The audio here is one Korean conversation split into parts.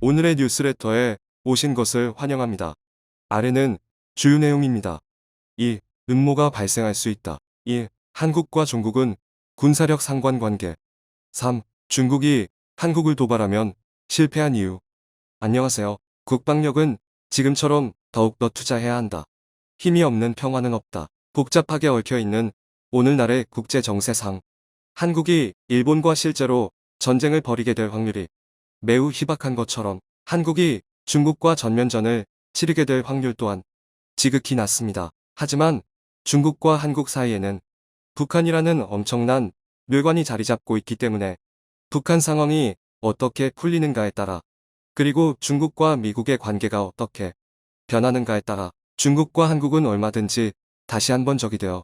오늘의 뉴스레터에 오신 것을 환영합니다. 아래는 주요 내용입니다. 1. 음모가 발생할 수 있다. 1. 한국과 중국은 군사력 상관관계. 3. 중국이 한국을 도발하면 실패한 이유. 안녕하세요. 국방력은 지금처럼 더욱더 투자해야 한다. 힘이 없는 평화는 없다. 복잡하게 얽혀있는 오늘날의 국제 정세상. 한국이 일본과 실제로 전쟁을 벌이게 될 확률이 매우 희박한 것처럼 한국이 중국과 전면전을 치르게 될 확률 또한 지극히 낮습니다. 하지만 중국과 한국 사이에는 북한이라는 엄청난 뇌관이 자리 잡고 있기 때문에 북한 상황이 어떻게 풀리는가에 따라, 그리고 중국과 미국의 관계가 어떻게 변하는가에 따라 중국과 한국은 얼마든지 다시 한번 적이 되어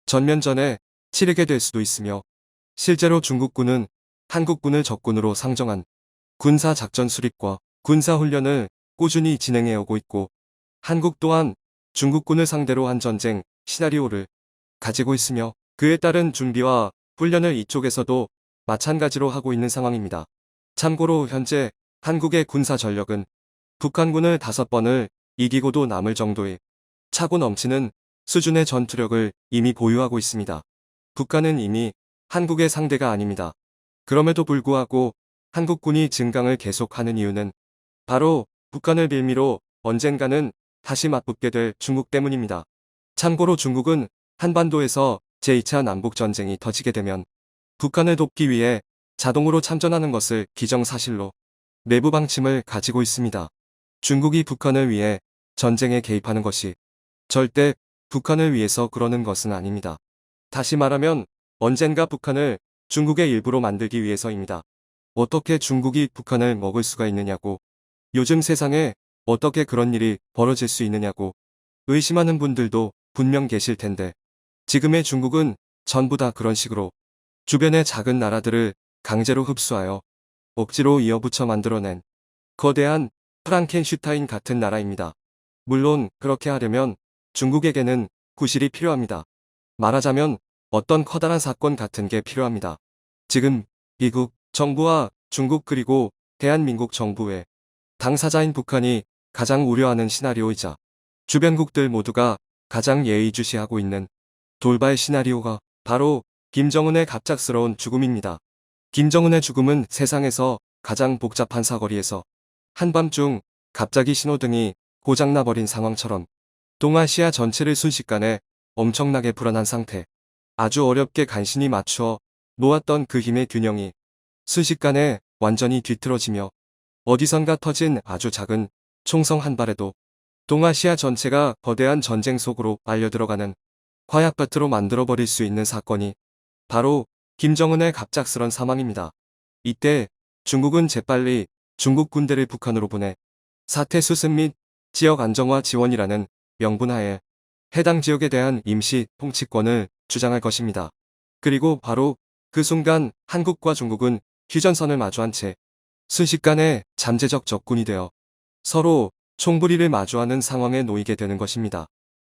전면전에 치르게 될 수도 있으며, 실제로 중국군은 한국군을 적군으로 상정한 군사작전 수립과 군사훈련을 꾸준히 진행해오고 있고, 한국 또한 중국군을 상대로 한 전쟁 시나리오를 가지고 있으며 그에 따른 준비와 훈련을 이쪽에서도 마찬가지로 하고 있는 상황입니다. 참고로 현재 한국의 군사 전력은 북한군을 5번을 이기고도 남을 정도의 차고 넘치는 수준의 전투력을 이미 보유하고 있습니다. 북한은 이미 한국의 상대가 아닙니다. 그럼에도 불구하고 한국군이 증강을 계속하는 이유는 바로 북한을 빌미로 언젠가는 다시 맞붙게 될 중국 때문입니다. 참고로 중국은 한반도에서 제2차 남북전쟁이 터지게 되면 북한을 돕기 위해 자동으로 참전하는 것을 기정사실로 내부 방침을 가지고 있습니다. 중국이 북한을 위해 전쟁에 개입하는 것이 절대 북한을 위해서 그러는 것은 아닙니다. 다시 말하면 언젠가 북한을 중국의 일부로 만들기 위해서입니다. 어떻게 중국이 북한을 먹을 수가 있느냐고, 요즘 세상에 어떻게 그런 일이 벌어질 수 있느냐고 의심하는 분들도 분명 계실 텐데, 지금의 중국은 전부 다 그런 식으로 주변의 작은 나라들을 강제로 흡수하여 억지로 이어붙여 만들어낸 거대한 프랑켄슈타인 같은 나라입니다. 물론 그렇게 하려면 중국에게는 구실이 필요합니다. 말하자면 어떤 커다란 사건 같은 게 필요합니다. 지금 미국 정부와 중국 그리고 대한민국 정부의 당사자인 북한이 가장 우려하는 시나리오이자 주변국들 모두가 가장 예의주시하고 있는 돌발 시나리오가 바로 김정은의 갑작스러운 죽음입니다. 김정은의 죽음은 세상에서 가장 복잡한 사거리에서 한밤중 갑자기 신호등이 고장나버린 상황처럼 동아시아 전체를 순식간에 엄청나게 불안한 상태, 아주 어렵게 간신히 맞추어 놓았던 그 힘의 균형이 순식간에 완전히 뒤틀어지며 어디선가 터진 아주 작은 총성 한 발에도 동아시아 전체가 거대한 전쟁 속으로 빨려들어가는 화약밭으로 만들어버릴 수 있는 사건이 바로 김정은의 갑작스런 사망입니다. 이때 중국은 재빨리 중국 군대를 북한으로 보내 사태 수습 및 지역 안정화 지원이라는 명분하에 해당 지역에 대한 임시 통치권을 주장할 것입니다. 그리고 바로 그 순간 한국과 중국은 휴전선을 마주한 채 순식간에 잠재적 적군이 되어 서로 총부리를 마주하는 상황에 놓이게 되는 것입니다.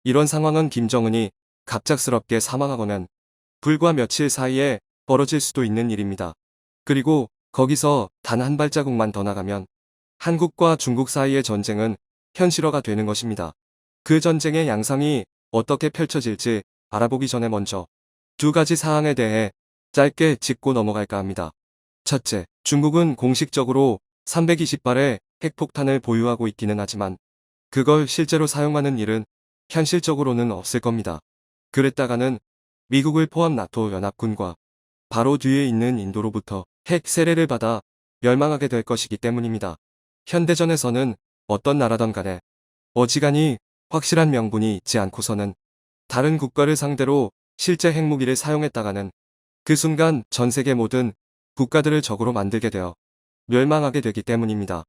이런 상황은 김정은이 갑작스럽게 사망하거나 불과 며칠 사이에 벌어질 수도 있는 일입니다. 그리고 거기서 단 한 발자국만 더 나가면 한국과 중국 사이의 전쟁은 현실화가 되는 것입니다. 그 전쟁의 양상이 어떻게 펼쳐질지 알아보기 전에 먼저 두 가지 사항에 대해 짧게 짚고 넘어갈까 합니다. 첫째, 중국은 공식적으로 320발의 핵폭탄을 보유하고 있기는 하지만 그걸 실제로 사용하는 일은 현실적으로는 없을 겁니다. 그랬다가는 미국을 포함 나토 연합군과 바로 뒤에 있는 인도로부터 핵 세례를 받아 멸망하게 될 것이기 때문입니다. 현대전에서는 어떤 나라든 간에 어지간히 확실한 명분이 있지 않고서는 다른 국가를 상대로 실제 핵무기를 사용했다가는 그 순간 전 세계 모든 국가들을 적으로 만들게 되어 멸망하게 되기 때문입니다.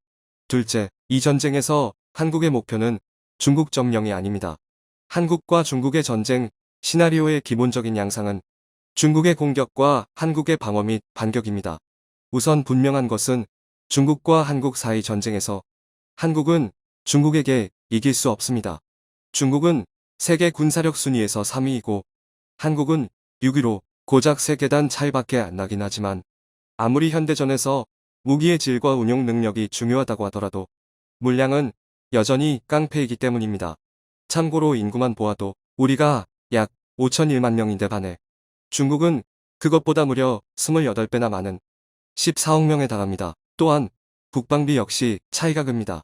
둘째, 이 전쟁에서 한국의 목표는 중국 점령이 아닙니다. 한국과 중국의 전쟁 시나리오의 기본적인 양상은 중국의 공격과 한국의 방어 및 반격입니다. 우선 분명한 것은 중국과 한국 사이 전쟁에서 한국은 중국에게 이길 수 없습니다. 중국은 세계 군사력 순위에서 3위이고 한국은 6위로 고작 3계단 차이밖에 안 나긴 하지만 아무리 현대전에서 무기의 질과 운용 능력이 중요하다고 하더라도 물량은 여전히 깡패이기 때문입니다. 참고로 인구만 보아도 우리가 약 5,001만 명인데 반해 중국은 그것보다 무려 28배나 많은 14억 명에 달합니다. 또한 국방비 역시 차이가 큽니다.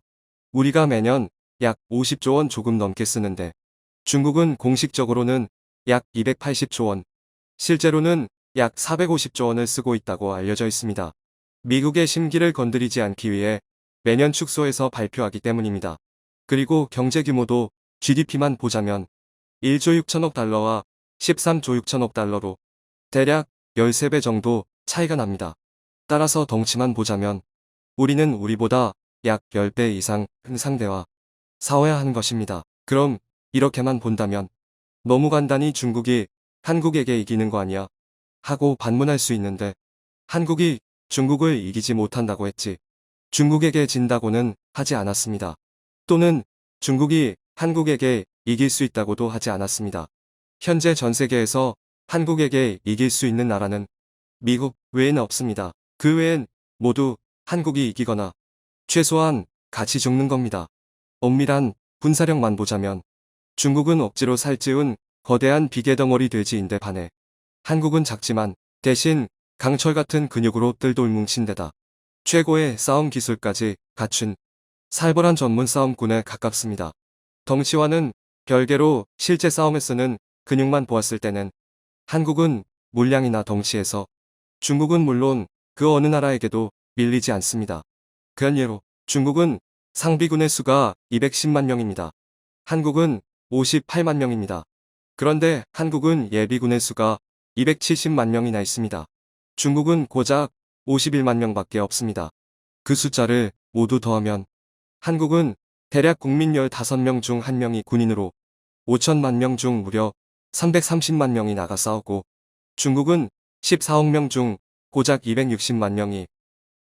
우리가 매년 약 50조 원 조금 넘게 쓰는데 중국은 공식적으로는 약 280조 원, 실제로는 약 450조 원을 쓰고 있다고 알려져 있습니다. 미국의 심기를 건드리지 않기 위해 매년 축소해서 발표하기 때문입니다. 그리고 경제 규모도 GDP만 보자면 1조 6천억 달러와 13조 6천억 달러로 대략 13배 정도 차이가 납니다. 따라서 덩치만 보자면 우리는 우리보다 약 10배 이상 큰 상대와 싸워야 하는 것입니다. 그럼 이렇게만 본다면 너무 간단히 중국이 한국에게 이기는 거 아니야? 하고 반문할 수 있는데 한국이 중국을 이기지 못한다고 했지 중국에게 진다고는 하지 않았습니다. 또는 중국이 한국에게 이길 수 있다고도 하지 않았습니다. 현재 전 세계에서 한국에게 이길 수 있는 나라는 미국 외에는 없습니다. 그 외엔 모두 한국이 이기거나 최소한 같이 죽는 겁니다. 엄밀한 군사력만 보자면 중국은 억지로 살찌운 거대한 비계덩어리 돼지인데 반해 한국은 작지만 대신 강철 같은 근육으로 뜰돌 뭉친 데다 최고의 싸움 기술까지 갖춘 살벌한 전문 싸움꾼에 가깝습니다. 덩치와는 별개로 실제 싸움에 쓰는 근육만 보았을 때는 한국은 물량이나 덩치에서 중국은 물론 그 어느 나라에게도 밀리지 않습니다. 그런 예로 중국은 상비군의 수가 210만 명입니다. 한국은 58만 명입니다. 그런데 한국은 예비군의 수가 270만 명이나 있습니다. 중국은 고작 51만 명밖에 없습니다. 그 숫자를 모두 더하면 한국은 대략 국민 15명 중 1명이 군인으로 5천만 명 중 무려 330만 명이 나가 싸우고 중국은 14억 명 중 고작 260만 명이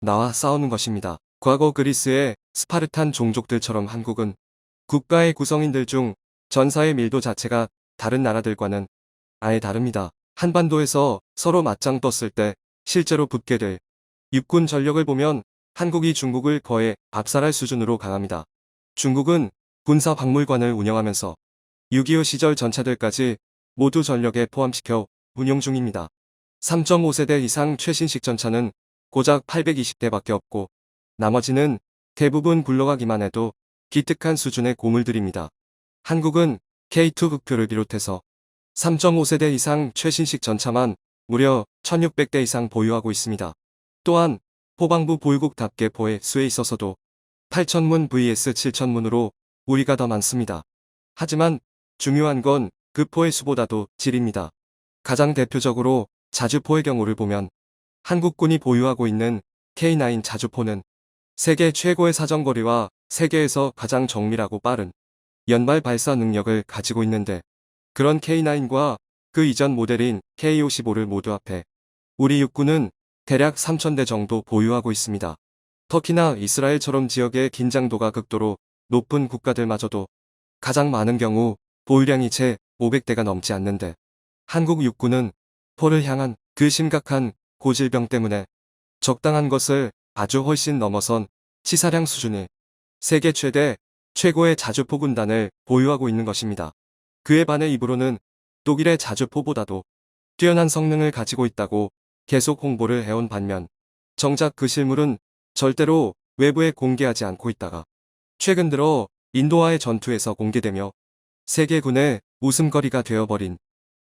나와 싸우는 것입니다. 과거 그리스의 스파르탄 종족들처럼 한국은 국가의 구성인들 중 전사의 밀도 자체가 다른 나라들과는 아예 다릅니다. 한반도에서 서로 맞짱 떴을 때 실제로 붙게 될 육군 전력을 보면 한국이 중국을 거의 압살할 수준으로 강합니다. 중국은 군사 박물관을 운영하면서 6.25 시절 전차들까지 모두 전력에 포함시켜 운용 중입니다. 3.5세대 이상 최신식 전차는 고작 820대밖에 없고 나머지는 대부분 굴러가기만 해도 기특한 수준의 고물들입니다. 한국은 K2 흑표를 비롯해서 3.5세대 이상 최신식 전차만 무려 1600대 이상 보유하고 있습니다. 또한 포방부 보유국답게 포의 수에 있어서도 8000문 vs 7000문으로 우리가 더 많습니다. 하지만 중요한 건 그 포의 수보다도 질입니다. 가장 대표적으로 자주포의 경우를 보면 한국군이 보유하고 있는 K9 자주포는 세계 최고의 사정거리와 세계에서 가장 정밀하고 빠른 연발 발사 능력을 가지고 있는데 그런 K9과 그 이전 모델인 K55를 모두 합해 우리 육군은 대략 3000대 정도 보유하고 있습니다. 터키나 이스라엘처럼 지역의 긴장도가 극도로 높은 국가들마저도 가장 많은 경우 보유량이 채 500대가 넘지 않는데 한국 육군은 포를 향한 그 심각한 고질병 때문에 적당한 것을 아주 훨씬 넘어선 치사량 수준의 세계 최고의 자주포 군단을 보유하고 있는 것입니다. 그에 반해 입으로는 독일의 자주포보다도 뛰어난 성능을 가지고 있다고 계속 홍보를 해온 반면 정작 그 실물은 절대로 외부에 공개하지 않고 있다가 최근 들어 인도와의 전투에서 공개되며 세계군의 웃음거리가 되어버린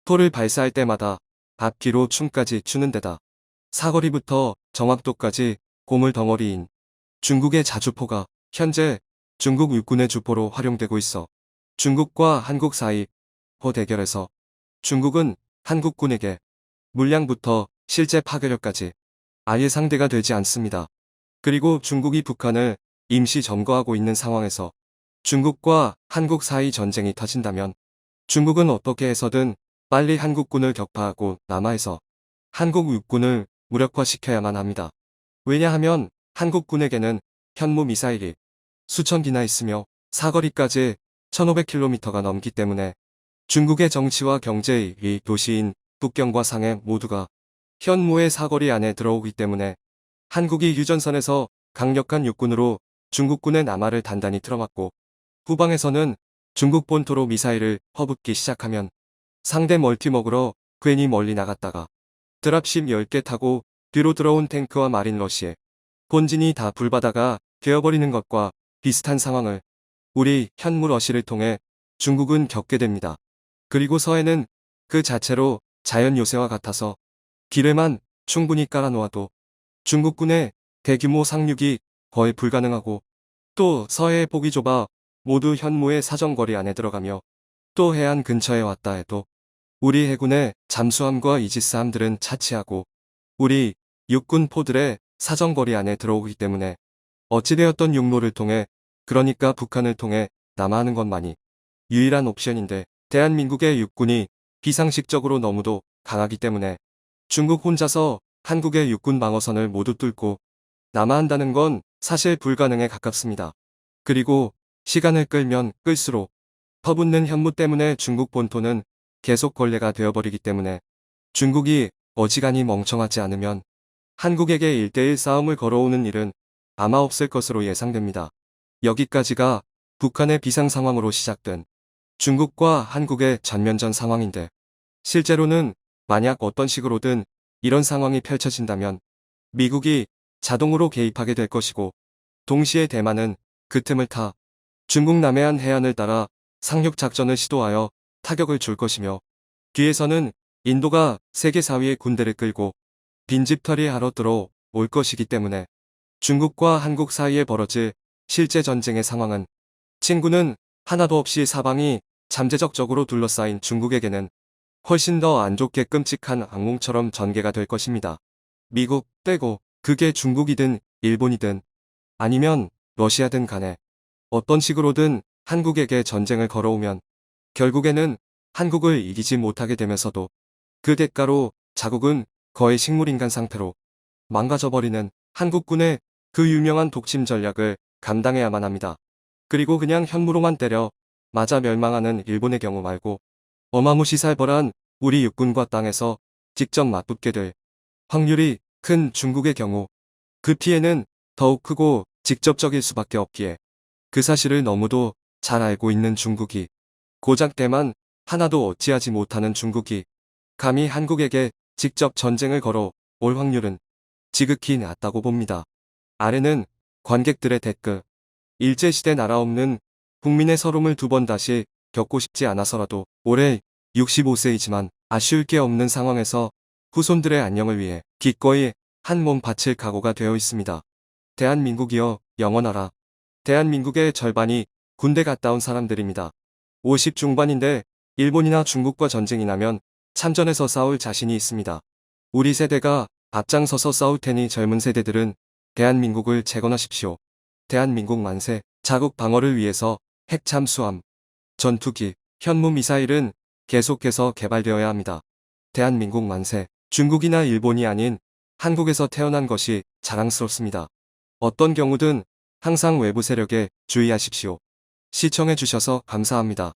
포를 발사할 때마다 앞뒤로 춤까지 추는 데다 사거리부터 정확도까지 고물 덩어리인 중국의 자주포가 현재 중국 육군의 주포로 활용되고 있어 중국과 한국 사이 포 대결에서 중국은 한국군에게 물량부터 실제 파괴력까지 아예 상대가 되지 않습니다. 그리고 중국이 북한을 임시 점거하고 있는 상황에서 중국과 한국 사이 전쟁이 터진다면 중국은 어떻게 해서든 빨리 한국군을 격파하고 남하에서 한국 육군을 무력화시켜야만 합니다. 왜냐하면 한국군에게는 현무 미사일이 수천 기나 있으며 사거리까지 1500km가 넘기 때문에 중국의 정치와 경제의 이 도시인 북경과 상해 모두가 현무의 사거리 안에 들어오기 때문에 한국이 휴전선에서 강력한 육군으로 중국군의 남하를 단단히 틀어막고 후방에서는 중국 본토로 미사일을 퍼붓기 시작하면 상대 멀티 먹으러 괜히 멀리 나갔다가 드랍십 10개 타고 뒤로 들어온 탱크와 마린러시에 본진이 다 불바다가 되어버리는 것과 비슷한 상황을 우리 현무러시를 통해 중국은 겪게 됩니다. 그리고 서해는 그 자체로 자연 요새와 같아서 길에만 충분히 깔아놓아도 중국군의 대규모 상륙이 거의 불가능하고 또 서해의 폭이 좁아 모두 현무의 사정거리 안에 들어가며 또 해안 근처에 왔다 해도 우리 해군의 잠수함과 이지스함들은 차치하고 우리 육군 포들의 사정거리 안에 들어오기 때문에 어찌되었던 육로를 통해 그러니까 북한을 통해 남하하는 것만이 유일한 옵션인데 대한민국의 육군이 비상식적으로 너무도 강하기 때문에 중국 혼자서 한국의 육군 방어선을 모두 뚫고 남하한다는 건 사실 불가능에 가깝습니다. 그리고 시간을 끌면 끌수록 퍼붓는 현무 때문에 중국 본토는 계속 걸레가 되어버리기 때문에 중국이 어지간히 멍청하지 않으면 한국에게 1대1 싸움을 걸어오는 일은 아마 없을 것으로 예상됩니다. 여기까지가 북한의 비상 상황으로 시작된 중국과 한국의 전면전 상황인데 실제로는 만약 어떤 식으로든 이런 상황이 펼쳐진다면 미국이 자동으로 개입하게 될 것이고 동시에 대만은 그 틈을 타 중국 남해안 해안을 따라 상륙 작전을 시도하여 타격을 줄 것이며 뒤에서는 인도가 세계 4위의 군대를 끌고 빈집털이 하러 들어올 것이기 때문에 중국과 한국 사이에 벌어질 실제 전쟁의 상황은 친구는 하나도 없이 사방이 잠재적적으로 둘러싸인 중국에게는 훨씬 더 안 좋게 끔찍한 악몽처럼 전개가 될 것입니다. 미국 빼고 그게 중국이든 일본이든 아니면 러시아든 간에 어떤 식으로든 한국에게 전쟁을 걸어오면 결국에는 한국을 이기지 못하게 되면서도 그 대가로 자국은 거의 식물인간 상태로 망가져버리는 한국군의 그 유명한 독침 전략을 감당해야만 합니다. 그리고 그냥 현무로만 때려 맞아 멸망하는 일본의 경우 말고 어마무시살벌한 우리 육군과 땅에서 직접 맞붙게 될 확률이 큰 중국의 경우 그 피해는 더욱 크고 직접적일 수밖에 없기에 그 사실을 너무도 잘 알고 있는 중국이 고작 대만 하나도 어찌하지 못하는 중국이 감히 한국에게 직접 전쟁을 걸어 올 확률은 지극히 낮다고 봅니다. 아래는 관객들의 댓글. 일제시대 나라 없는 국민의 서름을 두 번 다시 겪고 싶지 않아서라도 올해 65세이지만 아쉬울 게 없는 상황에서 후손들의 안녕을 위해 기꺼이 한 몸 바칠 각오가 되어 있습니다. 대한민국이여 영원하라. 대한민국의 절반이 군대 갔다 온 사람들입니다. 50 중반인데 일본이나 중국과 전쟁이 나면 참전해서 싸울 자신이 있습니다. 우리 세대가 앞장서서 싸울 테니 젊은 세대들은 대한민국을 재건하십시오. 대한민국 만세. 자국 방어를 위해서 핵 잠수함, 전투기, 현무 미사일은 계속해서 개발되어야 합니다. 대한민국 만세. 중국이나 일본이 아닌 한국에서 태어난 것이 자랑스럽습니다. 어떤 경우든 항상 외부 세력에 주의하십시오. 시청해주셔서 감사합니다.